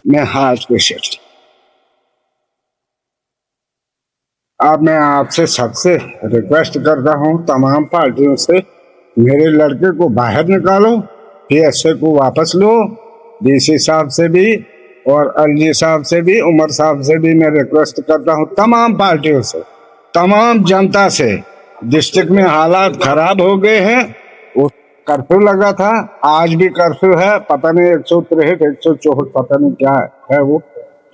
मैं heart patient. अब मैं आपसे सबसे रिक्वेस्ट करता हूँ, तमाम पार्टियों से, मेरे लड़के को बाहर निकालो, पीएसए को वापस लो। डीसी साहब से भी और एलजी साहब से भी, उमर साहब से भी मैं रिक्वेस्ट करता हूँ, तमाम पार्टियों से, तमाम जनता से। डिस्ट्रिक्ट में हालात खराब हो गए हैं। कर्फ्यू लगा था, आज भी कर्फ्यू है, पता नहीं 163 164 पता नहीं क्या है वो।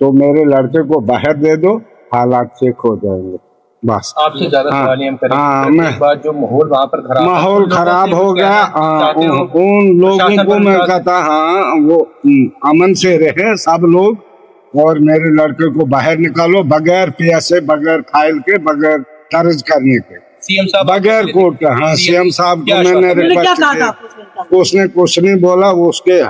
तो मेरे लड़के को बाहर दे दो, हालात ठीक हो जाएंगे बस। आपसे ज्यादा सवाल हम करेंगे। एक बार जो माहौल वहाँ पर माहौल खराब हो गया, उन लोगों को मैं कहता हाँ वो अमन से रहे सब लोग, और मेरे लड़के को बाहर निकालो बगैर पीएसए, बगैर फाइल के, बगैर दर्ज करने के, सीएम साहब बगैर कोर्ट के। हाँ, सीएम साहब को मैंने रिक्वेस्ट किया, उसने कुछ नहीं बोला। उसके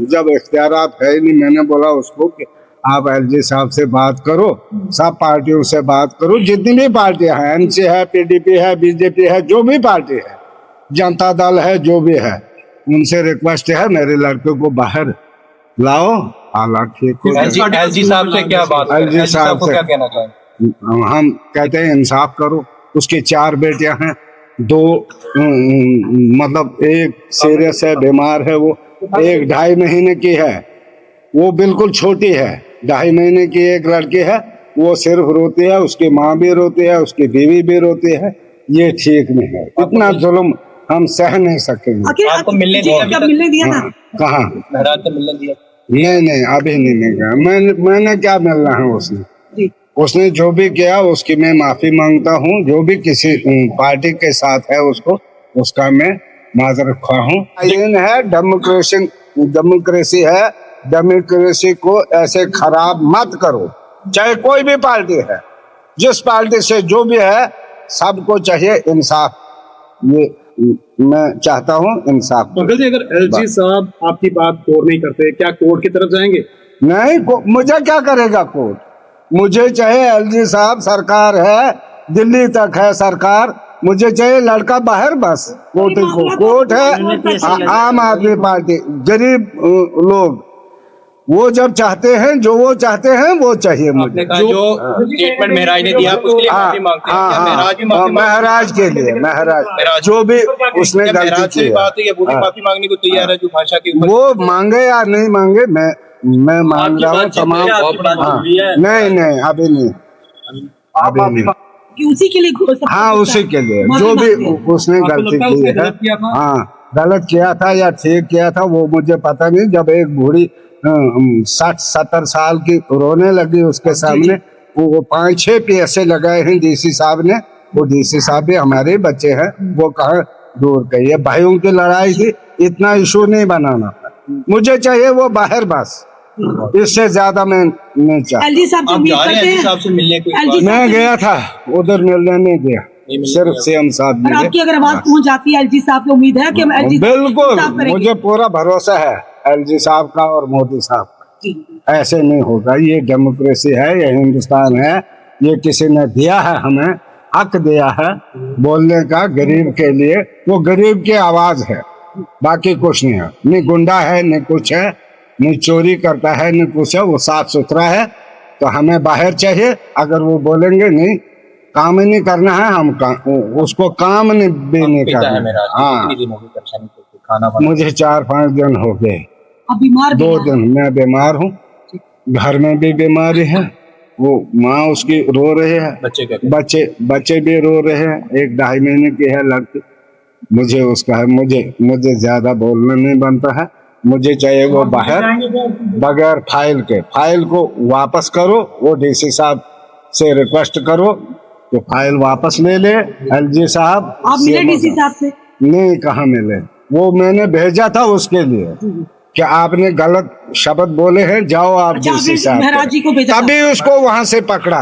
जब इख्तियारात है नहीं, मैंने बोला उसको कि आप एलजी साहब से बात करो, सब पार्टियों से बात करो, जितनी भी पार्टियां हैं, एनसी है, पीडीपी है, बीजेपी है, जो भी पार्टी है, जनता दल है, जो भी है, उनसे रिक्वेस्ट है मेरे लड़के को बाहर लाओ, हालात ठीक हो जाए। एलजी साहब से क्या बात, एलजी साहब से क्या कहना चाहेंगे? हम कहते हैं इंसाफ करो। उसकी 4 बेटियां हैं, 2 मतलब एक सीरियस है, बीमार है, वो 1-2.5 महीने की है, वो बिल्कुल छोटी है। 2.5 महीने की एक लड़की है, वो सिर्फ रोती है, उसकी माँ भी रोती है, उसकी बीवी भी रोती है। ये ठीक नहीं है, इतना जुल्म हम सह नहीं सकेंगे। आपको मिलने दिया था? कहाँ? महराज को मिलने दिया? नहीं, अभी नहीं गया। मैंने क्या मिलना है उसने जो भी किया उसकी मैं माफी मांगता हूँ। जो भी किसी पार्टी के साथ है उसका मैं माजरत ख्वाह हूँ। है डेमोक्रेसी है, डेमोक्रेसी को ऐसे खराब मत करो। चाहे कोई भी पार्टी है, जिस पार्टी से जो भी है, सबको चाहिए इंसाफ। ये मैं चाहता हूँ इंसाफ। पंकज जी, अगर एलजी साहब आपकी बात गौर नहीं करते, क्या कोर्ट की तरफ जाएंगे? नहीं, मुझे क्या करेगा कोर्ट? मुझे चाहिए एलजी साहब, सरकार है, दिल्ली तक है सरकार, मुझे चाहिए लड़का बाहर बस। कोर्ट है, आम आदमी पार्टी, गरीब लोग वो जब चाहते हैं, जो वो चाहते हैं वो चाहिए मुझे। जो स्टेटमेंट महराज ने दिया उसके लिए माफी मांगते हैं। महराज के लिए, महराज जो भी उसने गलती की, माफी मांगने को तैयार है, जो भाषा की वो मांगे या नहीं मांगे, मैं मांग रहा हूँ तमाम। नहीं, अभी नहीं, उसी के लिए। हाँ, उसी के लिए जो भी उसने गलती की है। हाँ, गलत किया था या ठीक किया था वो मुझे पता नहीं। जब एक बूढ़ी 60-70 साल की रोने लगी उसके सामने, वो 5-6 पीएसए लगाए हैं डीसी साहब ने। वो डीसी साहब भी हमारे बच्चे हैं, वो कहाँ दूर गई है। भाइयों की लड़ाई थी, इतना इशू नहीं बनाना। मुझे चाहिए वो बाहर बस, इससे ज्यादा मैं नहीं चाहता। एलजी साहब से मिलने को मैं गया था, उधर मिलने नहीं गया, सिर्फ सीएम साहब ने। आपकी अगर आवाज पहुंच जाती है एलजी साहब को, उम्मीद है कि हम एलजी बिल्कुल, मुझे पूरा भरोसा है एलजी साहब का और मोदी साहब का। ऐसे नहीं होगा। ये डेमोक्रेसी है, ये हिंदुस्तान है, ये किसी ने दिया है, हमें हक दिया है बोलने का गरीब के लिए। वो गरीब की आवाज है, बाकी कुछ नहीं है। नहीं गुंडा है, नहीं कुछ है, नहीं चोरी करता है, नहीं कुछ है। वो साफ सुथरा है। तो हमें बाहर चाहिए। अगर वो बोलेंगे नहीं, काम ही नहीं करना है, हम उसको काम नहीं करना। हाँ, मुझे 4-5 दिन हो गए, 2 दिन मैं बीमार हूँ, घर में भी बीमारी है। वो माँ उसकी रो रहे हैं, बच्चे भी रो रहे हैं। 1-2.5 महीने की है लड़की। मुझे उसका है, मुझे ज्यादा बोलना नहीं बनता है। मुझे चाहिए वो बाहर, बगैर फाइल के। फाइल को वापस करो, वो डीसी साहब से रिक्वेस्ट करो तो फाइल वापस ले ले। एलजी साहब, आप मिले डीसी साहब से? नहीं, कहाँ मिले। वो मैंने भेजा था उसके लिए कि आपने गलत शब्द बोले हैं, जाओ आप डीसी साहब, तभी उसको वहां से पकड़ा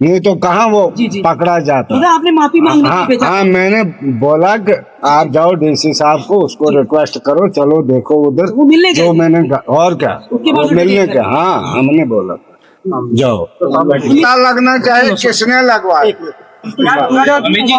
नहीं तो कहाँ वो जी, जी। पकड़ा जाता। तो आपने माफी मांगने के लिए हाँ भेजा। हाँ, मैंने बोला कि आप जाओ डीसी साहब को, उसको रिक्वेस्ट करो, चलो देखो उधर वो मिलने गए जो थे। मैंने और क्या उसके बाद वो उन्होंने मिलने देखा। के, हाँ हमने बोला जाओ। लगना चाहे किसने लगवाया। अमित जी